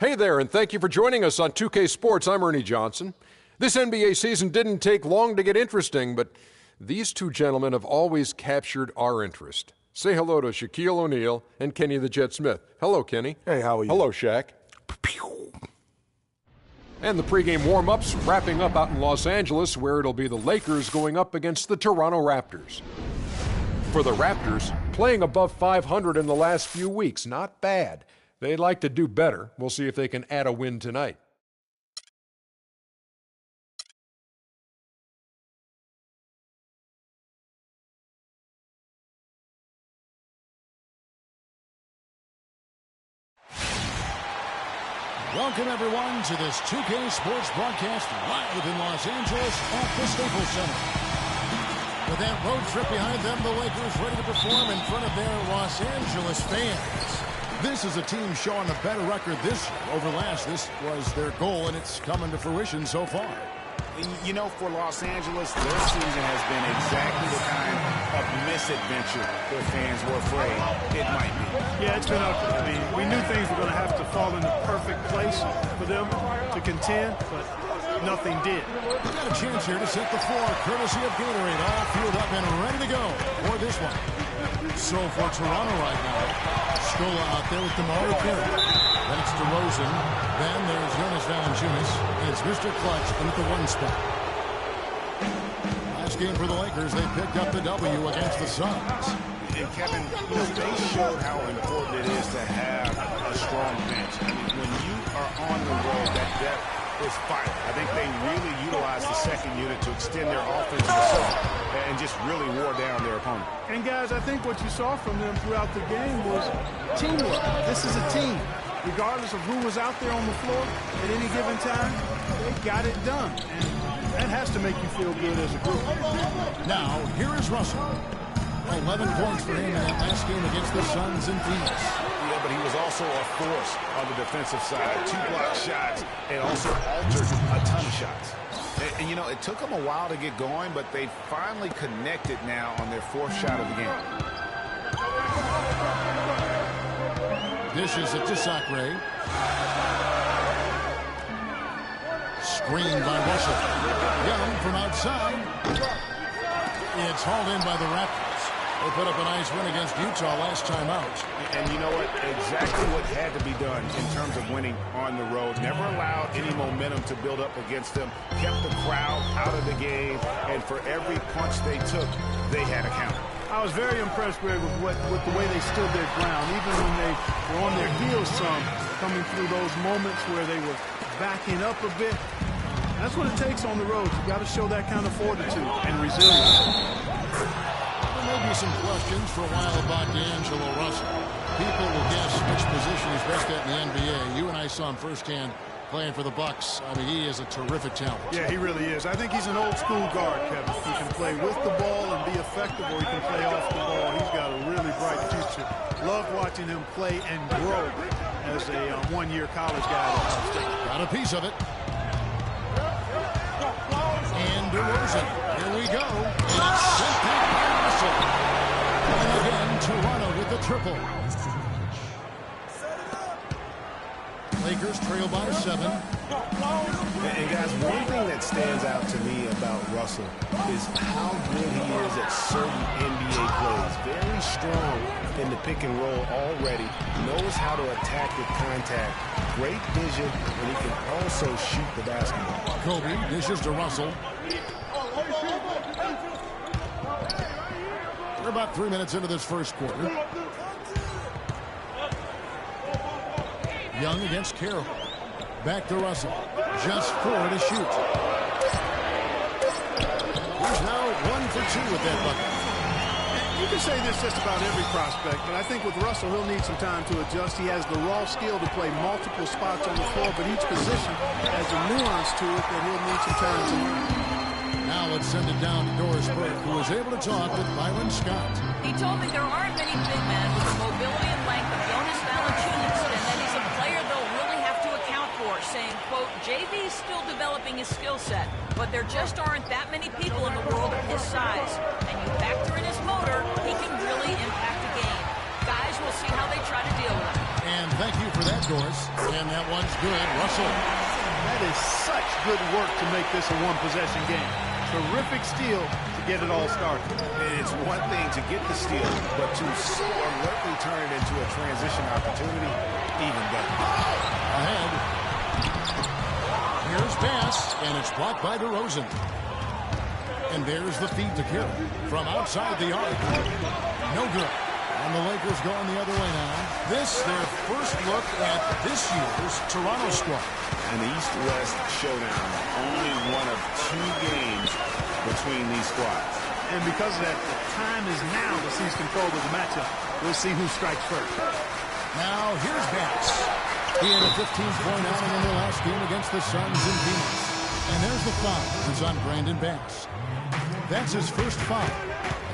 Hey there, and thank you for joining us on 2K Sports. I'm Ernie Johnson. This NBA season didn't take long to get interesting, but these two gentlemen have always captured our interest. Say hello to Shaquille O'Neal and Kenny the Jet Smith. Hello, Kenny. Hey, how are you? Hello, Shaq. And the pregame warm-ups wrapping up out in Los Angeles, where it'll be the Lakers going up against the Toronto Raptors. For the Raptors, playing above 500 in the last few weeks, not bad. They'd like to do better. We'll see if they can add a win tonight. Welcome, everyone, to this 2K Sports broadcast live in Los Angeles at the Staples Center. With that road trip behind them, the Lakers ready to perform in front of their Los Angeles fans. This is a team showing a better record this year over last. This was their goal, and it's coming to fruition so far. You know, for Los Angeles, their season has been exactly the kind of misadventure their fans were afraid it might be. Yeah, it's been ugly. I mean, we knew things were going to have to fall into perfect place for them to contend, but nothing did. We've got a chance here to set the floor, courtesy of Gatorade, all fueled up and ready to go for this one. So for Toronto right now, Scola out there with DeMar Carey. Then it's DeRozan. Then there's Jonas Valanciunas. And it's Mr. Clutch in at the one spot. Last game for the Lakers, they picked up the W against the Suns. And Kevin, you know, they showed how important it is to have a strong bench. I mean, when you are on the road, that depth is vital. I think they really utilized the second unit to extend their offensive assault and just really wore down their opponent. And guys, I think what you saw from them throughout the game was teamwork. This is a team. Regardless of who was out there on the floor at any given time, they got it done. And that has to make you feel good as a group. Now, here is Russell. 11 points for him in that last game against the Suns in Phoenix. Yeah, but he was also a force on the defensive side. 2 block shots and also altered a ton of shots. And you know, it took them a while to get going, but they finally connected now on their 4th shot of the game. Dishes it to Sacre. Screened by Russell. Young from outside. It's hauled in by the Raptors. They put up a nice win against Utah last time out. And you know what? Exactly what had to be done in terms of winning on the road. Never allowed any momentum to build up against them. Kept the crowd out of the game. And for every punch they took, they had a counter. I was very impressed, Greg, with the way they stood their ground, even when they were on their heels some, coming through those moments where they were backing up a bit. That's what it takes on the road. You've got to show that kind of fortitude and resilience. There may be some questions for a while about D'Angelo Russell. People will guess which position he's best at in the NBA. You and I saw him firsthand playing for the Bucks. I mean, he is a terrific talent. Yeah, he really is. I think he's an old-school guard, Kevin. He can play with the ball and be effective, or he can play off the ball. He's got a really bright future. Love watching him play and grow as a one-year college guy at Ohio State. Got a piece of it. And DeRozan. Here we go. And it's sent back by Russell. And again, Toronto with the triple. Lakers trail by 7. And guys, one thing that stands out to me about Russell is how good he is at certain NBA plays. Very strong in the pick and roll already. Knows how to attack with contact. Great vision, and he can also shoot the basketball. Kobe dishes to Russell. We're about 3 minutes into this first quarter. Young against Carroll. Back to Russell. Just 4 to shoot. He's now 1 for 2 with that bucket. You can say this just about every prospect, but I think with Russell, he'll need some time to adjust. He has the raw skill to play multiple spots on the floor, but each position has a nuance to it that he'll need some time to learn. Now let's send it down to Doris Burke, who was able to talk with Byron Scott. He told me there aren't many big men with the mobility and length of Jonas Valanciunas, and that he's a player they'll really have to account for, saying, quote, JV's still developing his skill set, but there just aren't that many people in the world of his size. And you factor in his motor, he can really impact a game. Guys we'll see how they try to deal with it. And thank you for that, Doris. And that one's good. Russell. That is such good work to make this a one-possession game. Terrific steal to get it all started. It's one thing to get the steal, but to so alertly turn it into a transition opportunity, even better. Ahead. Here's pass, and it's blocked by DeRozan. And there's the feed to Carroll from outside the arc. No good. And the Lakers going the other way now. This, their first look at this year's Toronto squad. An East-West showdown. Only one of 2 games between these squads. And because of that, the time is now to seize control of the matchup. We'll see who strikes first. Now, here's Bass. He had a 15-point outing in their last game against the Suns in Phoenix. And there's the foul. It's on Brandon Bass. That's his first foul.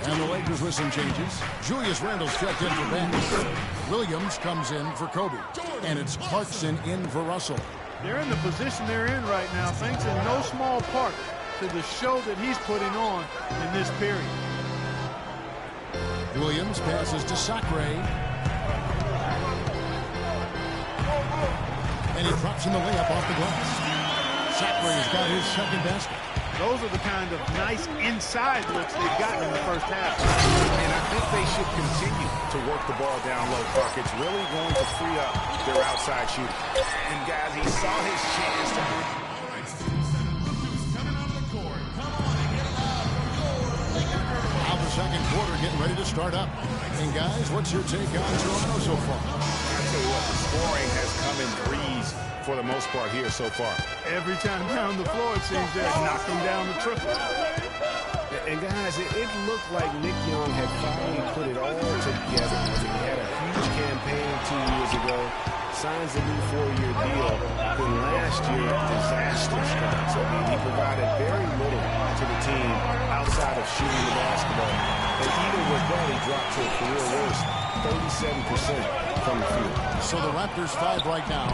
And the Lakers with some changes. Julius Randle's checked in for Bass. Williams comes in for Kobe. And it's Clarkson in for Russell. They're in the position they're in right now, thanks in no small part to the show that he's putting on in this period. Williams passes to Sacre. And he drops in the layup off the glass. Sacre's got his second basket. Those are the kind of nice inside looks they've gotten in the first half. And I think they should continue to work the ball down low, Clark. It's really going to free up their outside shooting. And, guys, he saw his chance to... Now the second quarter getting ready to start up. And, guys, what's your take on Toronto so far? I tell you what, the scoring has come in threes for the most part here so far. Every time down the floor, it seems they're knocking down the triple. And guys, it looked like Nick Young had finally put it all together. I mean, he had a huge campaign 2 years ago, signs a new 4-year deal. Then last year, disaster strikes. I mean, he provided very little to the team outside of shooting the basketball. And even with that, he dropped to a career worst, 37% from the field. So the Raptors 5 right now.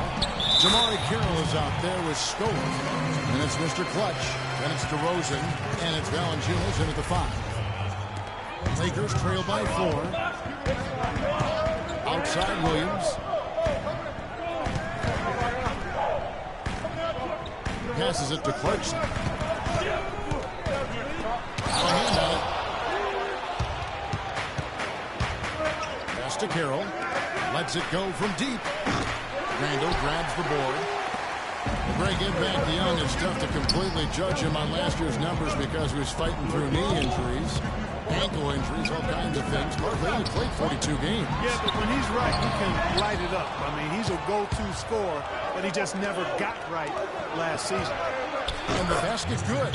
Jamari Carroll is out there with Scope. And it's Mr. Clutch. Then it's DeRozan. And it's Valanciunas in at the 5. Lakers trail by 4. Outside Williams. Passes it to Clarkson. Out of hand on it. Pass to Carroll. Lets it go from deep. Randle grabs the board. Greg, get back to Young. It's tough to completely judge him on last year's numbers because he was fighting through knee injuries, ankle injuries, all kinds of things. Mark, he only played 42 games. Yeah, but when he's right, he can light it up. I mean, he's a go-to scorer, but he just never got right last season. And the basket good.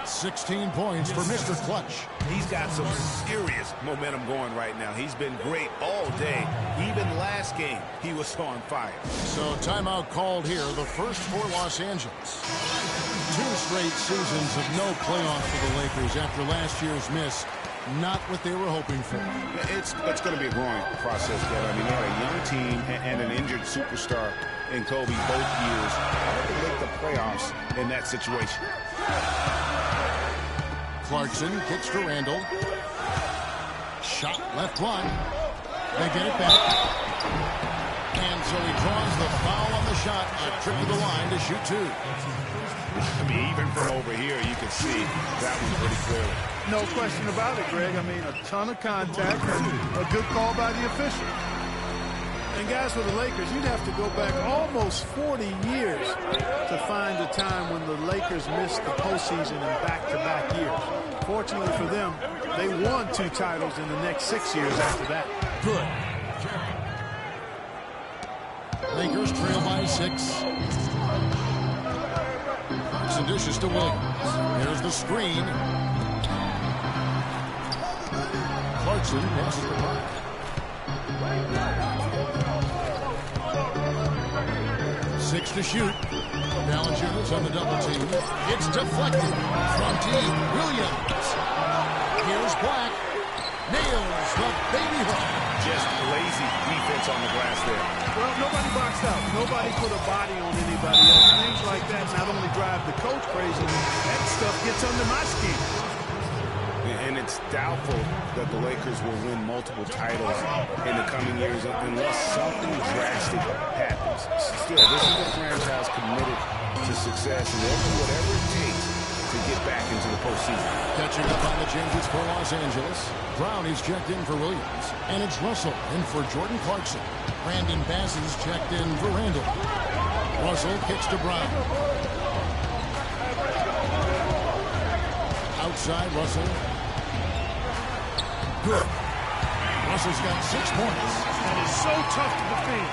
16 points for Mr. Clutch. He's got some serious momentum going right now. He's been great all day. Even last game, he was on fire. So timeout called here, the first for Los Angeles. 2 straight seasons of no playoffs for the Lakers after last year's miss. Not what they were hoping for. It's going to be a growing process, Kevin. I mean, they had a young team and an injured superstar in Kobe both years. How did they make the playoffs in that situation? Clarkson kicks to Randle. Shot left one. They get it back. And so he draws the foul on the shot. A trip to the line to shoot 2. I mean, even from over here, you can see that one pretty clearly. No question about it, Greg. I mean, a ton of contact and a good call by the official. And guys, for the Lakers, you'd have to go back almost 40 years to find a time when the Lakers missed the postseason in back-to-back years. Fortunately for them, they won 2 titles in the next 6 years after that. Good. Lakers trail by 6. Clarkson dishes to Williams. Here's the screen. Clarkson passes the ball. 6 to shoot. Valanciunas on the double team. It's deflected from deep. Williams. Here's Black. Nails the baby hook. Just lazy defense on the glass there. Well, nobody boxed out. Nobody put a body on anybody else. Things like that not only drive the coach crazy, that stuff gets under my skin. And it's doubtful that the Lakers will win multiple titles in the coming years unless something drastic happens. Still, this is a franchise committed to success, and they'll do whatever it takes to get back into the postseason. Catching up on the changes for Los Angeles. Brown is checked in for Williams. And it's Russell in for Jordan Clarkson. Brandon Bass is checked in for Randall. Russell kicks to Brown. Outside, Russell. Good. Russell's got 6 points. That is so tough to defend.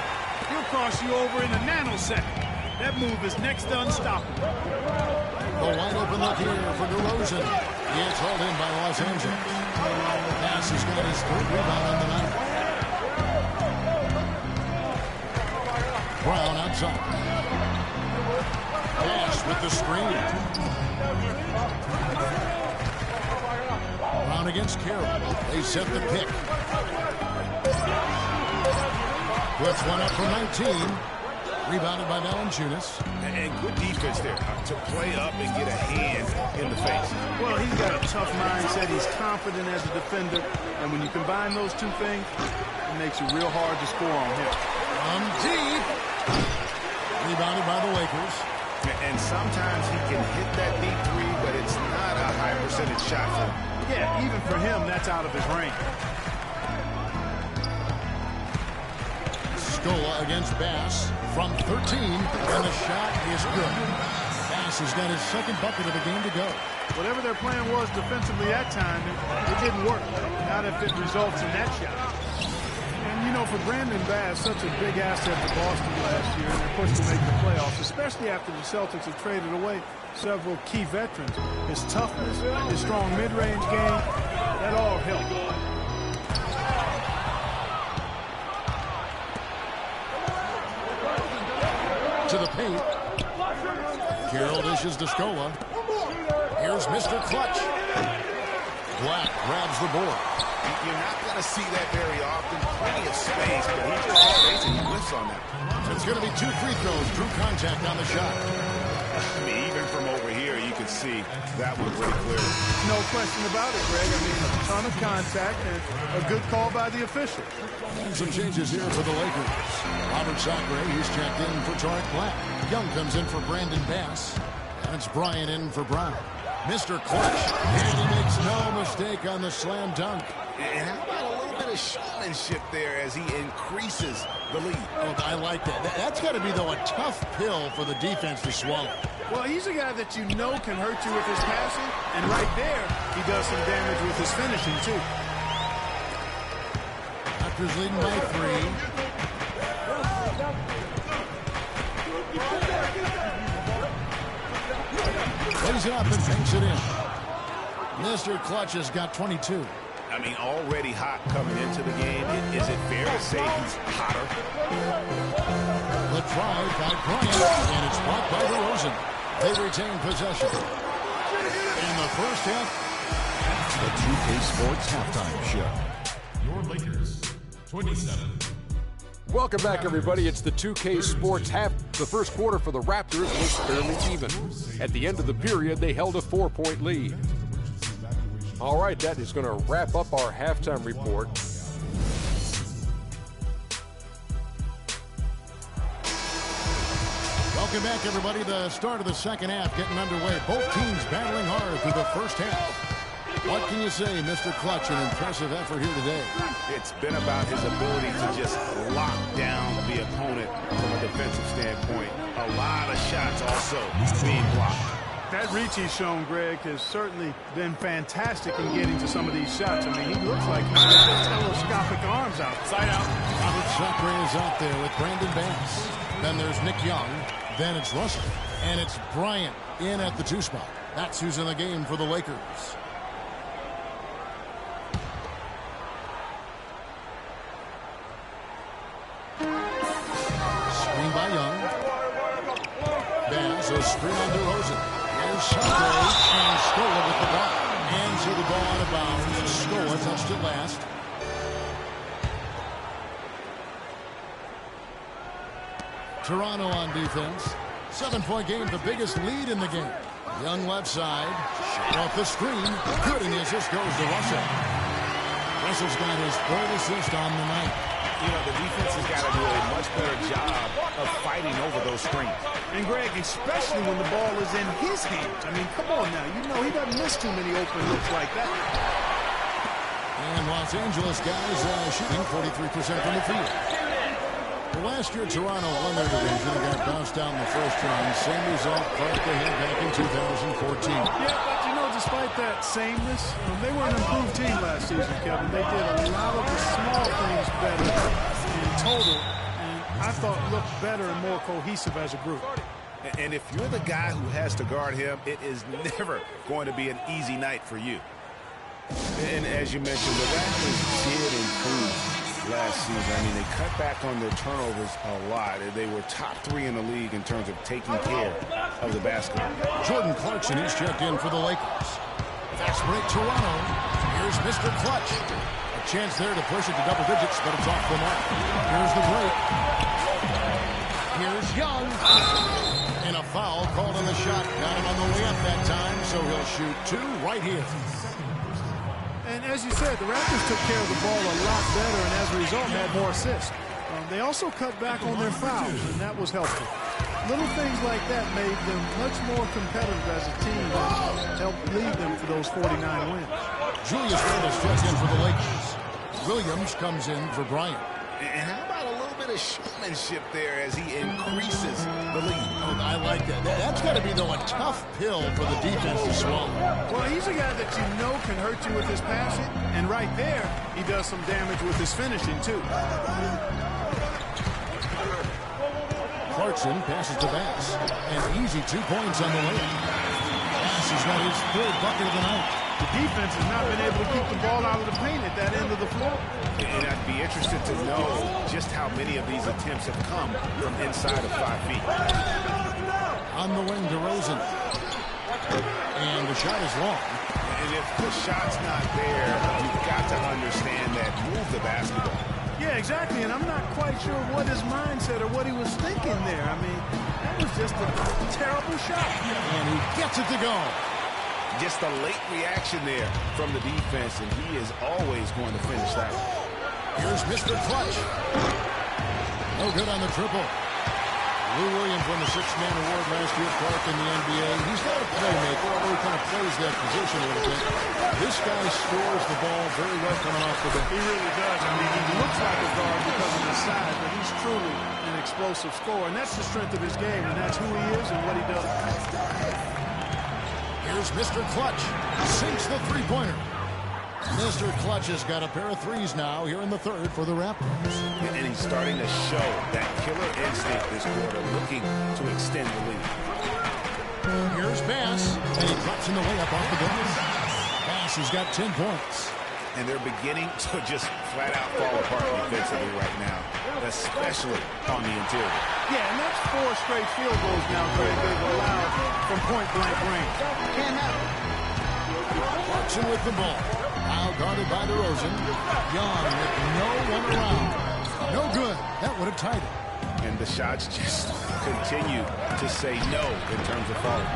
He'll cross you over in a nanosecond. That move is next to unstoppable. The wide open look here for DeRozan. He is hauled in by Los Angeles. Bass has got his 3rd rebound on the night. Brown outside. Bass with the screen. Brown against Carroll. They set the pick. Puts one up from 19. Rebounded by Valanciunas. And good defense there to play up and get a hand in the face. Well, he's got a tough mindset. He's confident as a defender. And when you combine those two things, it makes it real hard to score on him. From deep. Rebounded by the Lakers. And sometimes he can hit that deep three, but it's not a high percentage shot for him. Yeah, even for him, that's out of his range. Scola against Bass from 13, and the shot is good. Bass has got his 2nd bucket of the game to go. Whatever their plan was defensively that time, it didn't work. Not if it results in that shot. And, you know, for Brandon Bass, such a big asset to Boston last year, and they're pushed to make the playoffs, especially after the Celtics have traded away several key veterans. His toughness, his strong mid-range game, that all helped. To the paint. Carroll dishes to Scola. Here's Mr. Clutch. Black grabs the board. You're not going to see that very often. Plenty of space, but he just stays and he whiffs on that. It's going to be 2 free throws. Drew contact on the shot. I mean, even from over here, you can see that one pretty clear. No question about it, Greg. I mean, a ton of contact and a good call by the official. And some changes here for the Lakers. Robert Sacre, he's checked in for Tariq Black. Young comes in for Brandon Bass. And it's Bryant in for Brown. Mr. Clutch. And he makes no mistake on the slam dunk. And how about a little bit of showmanship there as he increases the lead? Oh, I like that. That's got to be, though, a tough pill for the defense to swallow. Well, he's a guy that you know can hurt you with his passing. And right there, he does some damage with his finishing, too. Raptors leading by 3. Plays it up and banks it in. Mr. Clutch has got 22. I mean, already hot coming into the game. Is it fair to say he's hotter? The drive by Bryant, and it's blocked by DeRozan. They retain possession. In the first half, the 2K Sports Halftime Show. Your Lakers, 27. Welcome back, everybody. It's the 2K Sports half. The first quarter for the Raptors was fairly even. At the end of the period, they held a 4-point lead. All right, that is going to wrap up our halftime report. Welcome back, everybody. The start of the second half getting underway. Both teams battling hard through the first half. What can you say, Mr. Clutch? An impressive effort here today. It's been about his ability to just lock down the opponent from a defensive standpoint. A lot of shots also being blocked. That reach he's shown, Greg, has certainly been fantastic in getting to some of these shots. I mean, he looks like he's got telescopic arms out. Side out. Robert Sacre is out there with Brandon Bass. Then there's Nick Young. Then it's Russell. And it's Bryant in at the 2 spot. That's who's in the game for the Lakers. Screen by Young. Bass, a screen on DeRozan. Here's Sacre and Scola with the ball. And so the ball out of bounds. Scola touched it last. Toronto on defense. 7-point game, the biggest lead in the game. Young left side. Shot off the screen. Good, and the assist goes to Russell. Russell's got his third assist on the night. You know, the defense has got to do a much better job of fighting over those screens. And Greg, especially when the ball is in his hands. I mean, come on now. You know he doesn't miss too many open looks like that. And Los Angeles guys shooting 43% from the field. Well, last year, Toronto won their division and got bounced out in the first round. Same result, Clark they had back in 2014. Yeah, but you know, despite that sameness, they were an improved team last season, Kevin. They did a lot of the small things better in total, and I thought looked better and more cohesive as a group. And if you're the guy who has to guard him, it is never going to be an easy night for you. And as you mentioned, the Raptors did improve last season. I mean, they cut back on their turnovers a lot. They were top 3 in the league in terms of taking care of the basketball. Jordan Clarkson is checked in for the Lakers. Fast break Toronto. Here's Mr. Clutch. A chance there to push it to double digits, but it's off the mark. Here's the break. Here's Young. And a foul called on the shot. Got him on the way up that time, so he'll shoot 2 right here. And as you said, the Raptors took care of the ball a lot better and as a result had more assists. They also cut back on their fouls, and that was helpful. Little things like that made them much more competitive as a team and helped lead them to those 49 wins. Julius Randle checks in for the Lakers. Williams comes in for Bryant. And how about a little bit of showmanship there as he increases the lead? Oh, I like that. That's got to be, though, a tough pill for the defense to swallow. Well, he's a guy that you know can hurt you with his passing, and right there, he does some damage with his finishing, too. Clarkson passes to Bass, and easy 2 points on the way. Bass has got his 3rd bucket of the night. The defense has not been able to keep the ball out of the paint at that end of the floor. And I'd be interested to know just how many of these attempts have come from inside of 5 feet. On the wing, DeRozan. And the shot is long. And if the shot's not there, you've got to understand that move the basketball. Yeah, exactly, and I'm not quite sure what his mindset or what he was thinking there. I mean, that was just a terrible shot. And he gets it to go. Just a late reaction there from the defense, and he is always going to finish that one. Here's Mr. Clutch. No good on the triple. Lou Williams won the 6th man award last year, Clark, in the NBA. He's not a playmaker, although he kind of plays that position a little bit. This guy scores the ball very well coming off the bench. He really does. I mean, he looks like a guard because of his size, but he's truly an explosive scorer, and that's the strength of his game, and that's who he is and what he does. Here's Mr. Clutch. Sinks the three-pointer. Mr. Clutch has got a pair of threes now here in the 3rd for the Raptors. And he's starting to show that killer instinct this quarter, looking to extend the lead. Here's Bass, and he drops in the layup off the glass. Bass has got 10 points. And they're beginning to just flat-out fall apart defensively right now, especially on the interior. Yeah, and that's 4 straight field goals now, Greg, they've allowed from point-blank range. Can't have it. Clarkson with the ball. Now guarded by DeRozan. Young with no one around. No good. That would have tied it. And the shots just continue to say no in terms of falling.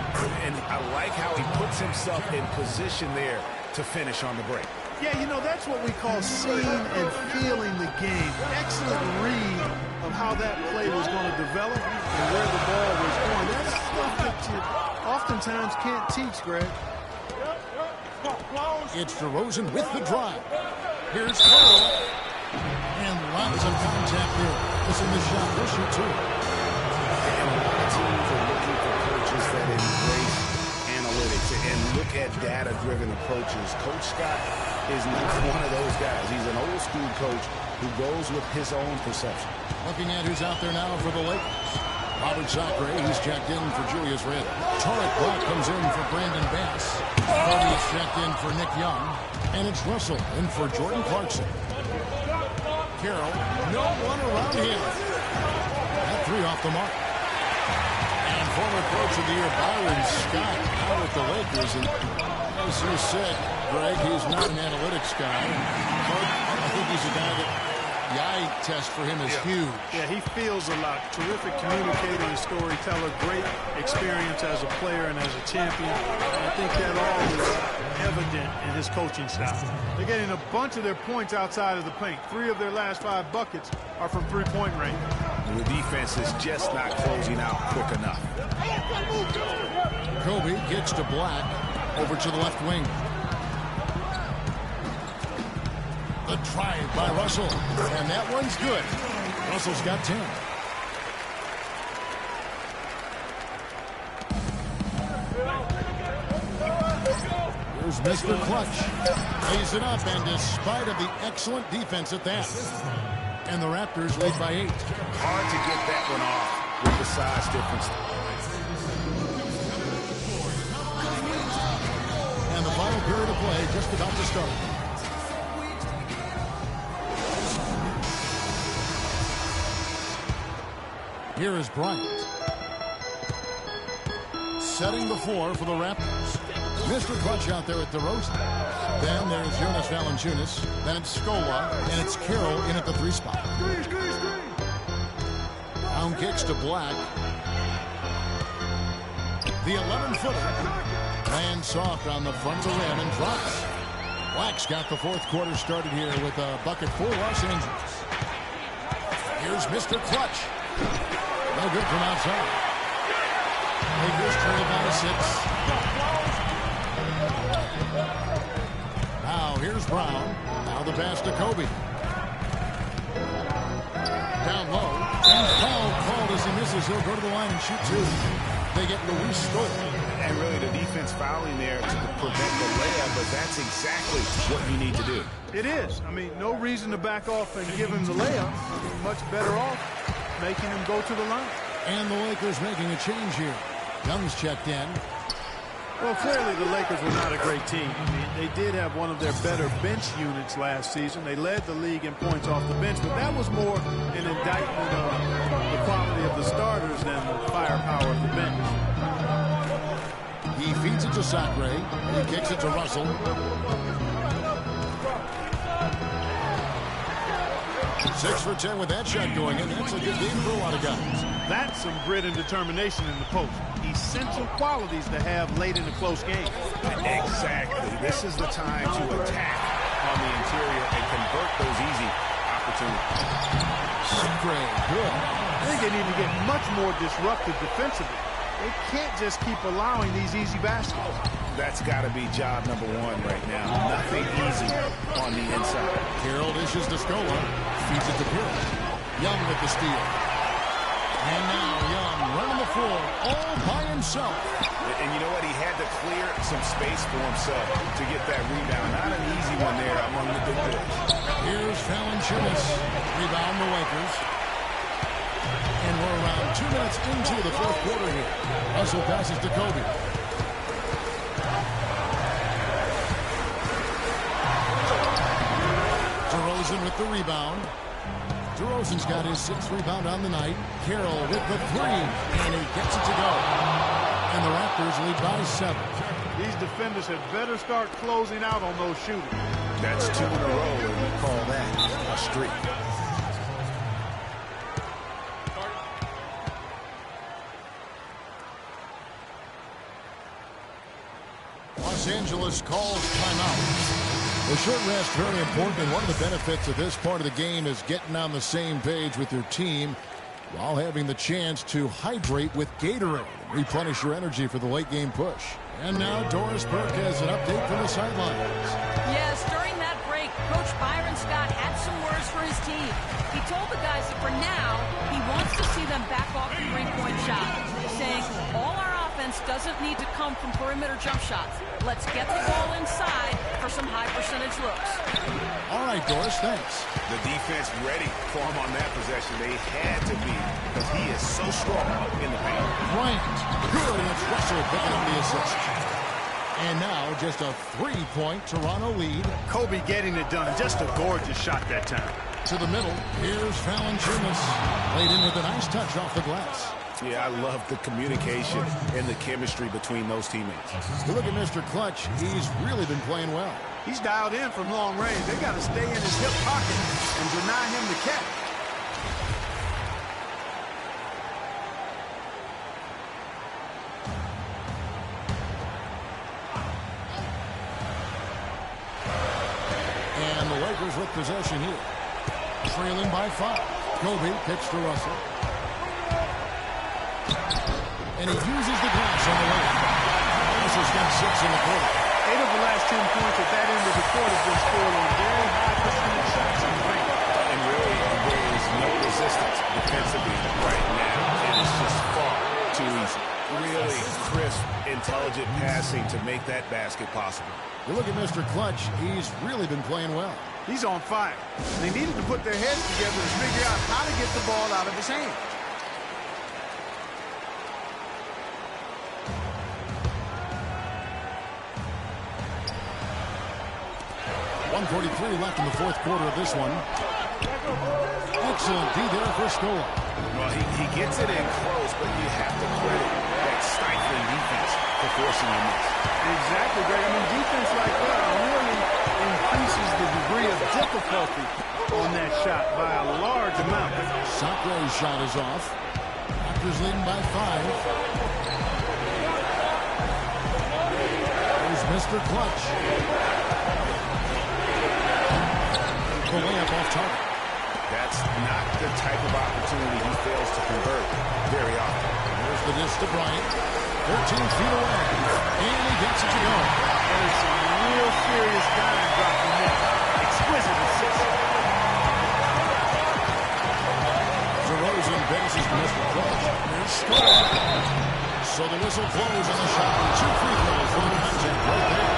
And I like how he puts himself in position there to finish on the break. Yeah, you know, that's what we call seeing and feeling the game. Excellent read of how that play was going to develop and where the ball was going. That's stuff that you oftentimes can't teach, Greg. It's DeRozan with the drive. Here's Carroll. And lots of contact there. Missing the shot. We'll shoot 2. And a lot of teams are looking for coaches that embrace analytics and look at data-driven approaches. Coach Scott is not one of those guys. He's an old-school coach who goes with his own perception. Looking at who's out there now for the Lakers. Robert Sacre, he's checked in for Julius Randle. Tariq Black comes in for Brandon Bass. Cody is checked in for Nick Young. And it's Russell in for Jordan Clarkson. Carroll, no one around him. That 3 off the mark. And former coach of the year, Byron Scott, out with the Lakers. And as you said, Greg, he's not an analytics guy. But I think he's a guy that The eye test for him is huge. Yeah, he feels a lot. Terrific communicator and storyteller. Great experience as a player and as a champion. And I think that all is evident in his coaching style. They're getting a bunch of their points outside of the paint. 3 of their last 5 buckets are from three-point range. And the defense is just not closing out quick enough. Kobe gets to Black over to the left wing. The drive by Russell, and that one's good. Russell's got 10. Here's Mr. Clutch. Lays it up, and despite of the excellent defense at that. And the Raptors lead by 8. Hard to get that one off with the size difference. And the final period of play just about to start. Here is Bryant. Setting the floor for the Raptors. Mr. Clutch out there at DeRozan. Then there's Jonas Valanciunas. Then it's Scola. And it's Carroll in at the 3 spot. Down kicks to Black. The 11-footer. Lands soft on the front of the rim and drops. Black's got the 4th quarter started here with a bucket for Los Angeles. Here's Mr. Clutch. No good from outside. Lakers trail by 6. Now here's Brown. Now the pass to Kobe. Down low. And foul called as he misses. He'll go to the line and shoot 2. They get Luis Scola. And really the defense fouling there to prevent the layup, but that's exactly what you need to do. It is. I mean, no reason to back off and give him the layup. Much better off making him go to the line. And the Lakers making a change here. Young's checked in. Well, clearly the Lakers were not a great team. I mean, they did have one of their better bench units last season. They led the league in points off the bench, but that was more an indictment of the quality of the starters than the firepower of the bench. He feeds it to Sacre. He kicks it to Russell. 6 for 10 with that shot going in. That's a good game for a lot of guys. That's some grit and determination in the post. Essential qualities to have late in a close game. Exactly. This is the time to attack on the interior and convert those easy opportunities. Great. Good. I think they need to get much more disruptive defensively. They can't just keep allowing these easy baskets. That's got to be job number 1 right now. Nothing easy on the inside. Carroll dishes to Scola. Feeds it to Pierce. Young with the steal. And now Young running the floor all by himself. And you know what? He had to clear some space for himself to get that rebound. Not an easy one there among the big boys. Here's Valanciunas. Rebound the Lakers. And we're around 2 minutes into the 4th quarter here. Russell passes to Kobe. DeRozan with the rebound. DeRozan's got his 6th rebound on the night. Carroll with the 3, and he gets it to go. And the Raptors lead by 7. These defenders had better start closing out on those shooters. That's 2 in a row, and we call that a streak. Los Angeles calls timeout. The short rest, very important, and one of the benefits of this part of the game is getting on the same page with your team while having the chance to hydrate with Gatorade and replenish your energy for the late game push. And now Doris Burke has an update from the sidelines. Yes, during that break, Coach Byron Scott had some words for his team. He told the guys that for now, he wants to see them back off the three-point shot, saying all our offense doesn't need to come from perimeter jump shots. Let's get the ball inside for some high percentage looks. All right, Doris, thanks. The defense ready for him on that possession. They had to be, because he is so strong in the paint. Bryant, good, and it's Russell picking up the assist. And now just a 3-point Toronto lead. Kobe getting it done. Just a gorgeous shot that time. To the middle, here's Valanciunas. Laid in with a nice touch off the glass. Yeah, I love the communication and the chemistry between those teammates. You look at Mr. Clutch, he's really been playing well. He's dialed in from long range. They got to stay in his hip pocket and deny him the catch. And the Lakers with possession here. Trailing by 5. Kobe kicks to Russell. And he uses the glass on the way. Russell's got 6 in the quarter. 8 of the last 10 points at that end of the court have been scored on very high percentage shots in the paint. And really, there is no resistance defensively right now. It is just far too easy. Really crisp, intelligent passing to make that basket possible. You look at Mr. Clutch. He's really been playing well. He's on fire. They needed to put their heads together to figure out how to get the ball out of his hands. .143 left in the fourth quarter of this one. Excellent D there for Scola. Well, he gets it in close, but you have to credit that stifling defense for forcing him this. Exactly, Greg. I mean, defense like that really increases the degree of difficulty on that shot by a large amount. Sacro's shot is off. Raptors leading by 5. There's Mr. Clutch. The layup off target. That's not the type of opportunity he fails to convert very often. There's the dish to Bryant. 13 feet away. And he gets it to go. That is some real serious dime dropping there. Exquisite assist. DeRozan bases Mr. Clutch. There's Scola. So the whistle blows on the shot. 2 free throws for the contact right there.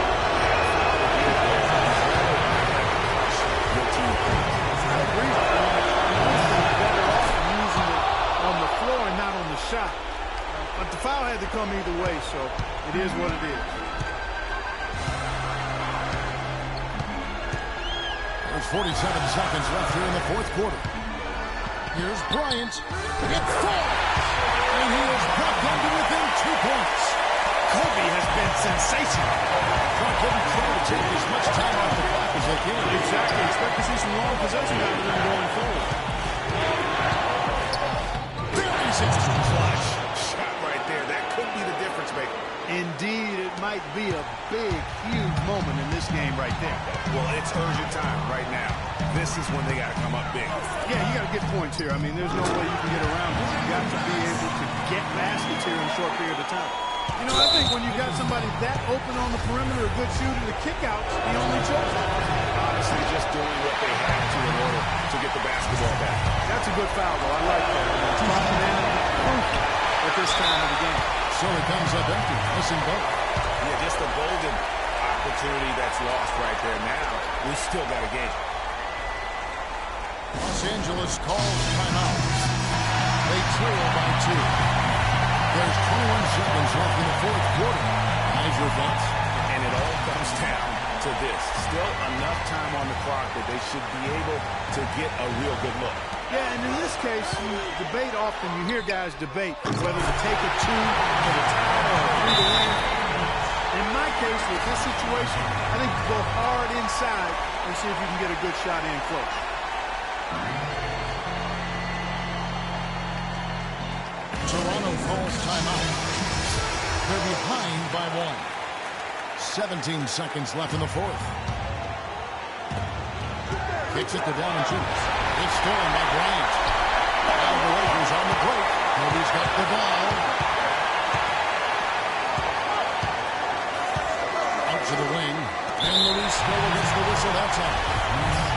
Shot. But the foul had to come either way, so it is what it is. There's 47 seconds left here in the fourth quarter. Here's Bryant. It falls! And he has brought them to within 2 points. Kobe has been sensational. They're trying to take as much time off the clock as they can. Exactly. Expect to see some long possession out of them going forward. Clutch shot right there. That could be the difference maker. Indeed, it might be a big, huge moment in this game right there. Well, it's urgent time right now. This is when they got to come up big. Yeah, you got to get points here. I mean, there's no way you can get around it. You got to be able to get baskets here in a short period of time. You know, I think when you got somebody that open on the perimeter, a good shooter, the kick-out's the only choice. Honestly, just doing what they have to in order to get the basketball back. That's a good foul, though. I like that. Spotting in at this time of the game. So it comes up empty, missing both. Yeah, just a golden opportunity that's lost right there. Now, we still got a game. Los Angeles calls timeout. They trail by 2. There's 21 seconds left in the fourth quarter. How's your thoughts? And it all comes down to this. Still enough time on the clock that they should be able to get a real good look. Yeah, and in this case, you debate often. You hear guys debate whether to take a 2 for the tie or a 3 to win. In my case, with this situation, I think you go hard inside and see if you can get a good shot in close. Toronto calls timeout. They're behind by 1. 17 seconds left in the fourth. Kicks it to Valanciunas. It's stolen by Bryant. And the Lakers on the break. Kobe's got the ball. Out to the wing. And Luis Scola gets the whistle that time.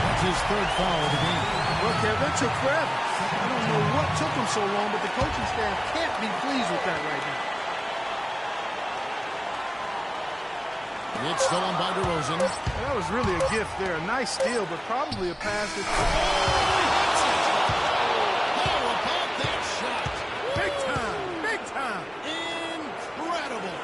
That's his 3rd foul of the game. Well, Kev, that took forever. I don't know what took them so long, but the coaching staff can't be pleased with that right now. It's stolen by DeRozan. That was really a gift there. A nice steal, but probably a pass that... How about that shot? Big time! Big time! Incredible!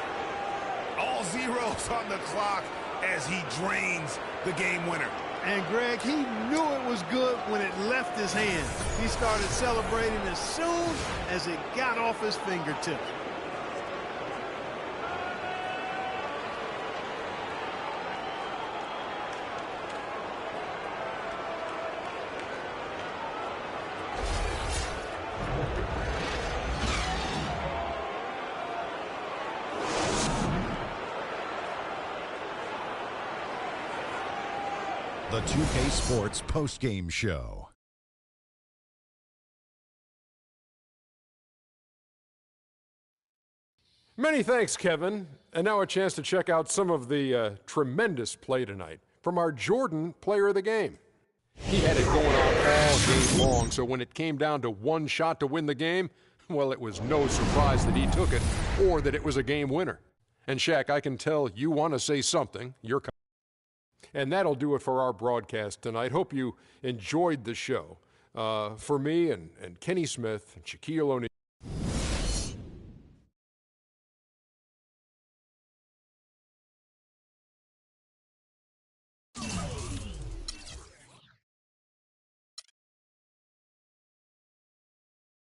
All zeros on the clock as he drains the game winner. And, Greg, he knew it was good when it left his hand. He started celebrating as soon as it got off his fingertip. the 2K Sports postgame show. Many thanks, Kevin. And now a chance to check out some of the tremendous play tonight from our Jordan player of the game. He had it going on all game long, so when it came down to one shot to win the game, well, it was no surprise that he took it or that it was a game winner. And Shaq, I can tell you want to say something. And that'll do it for our broadcast tonight. Hope you enjoyed the show. For me and Kenny Smith and Shaquille O'Neal.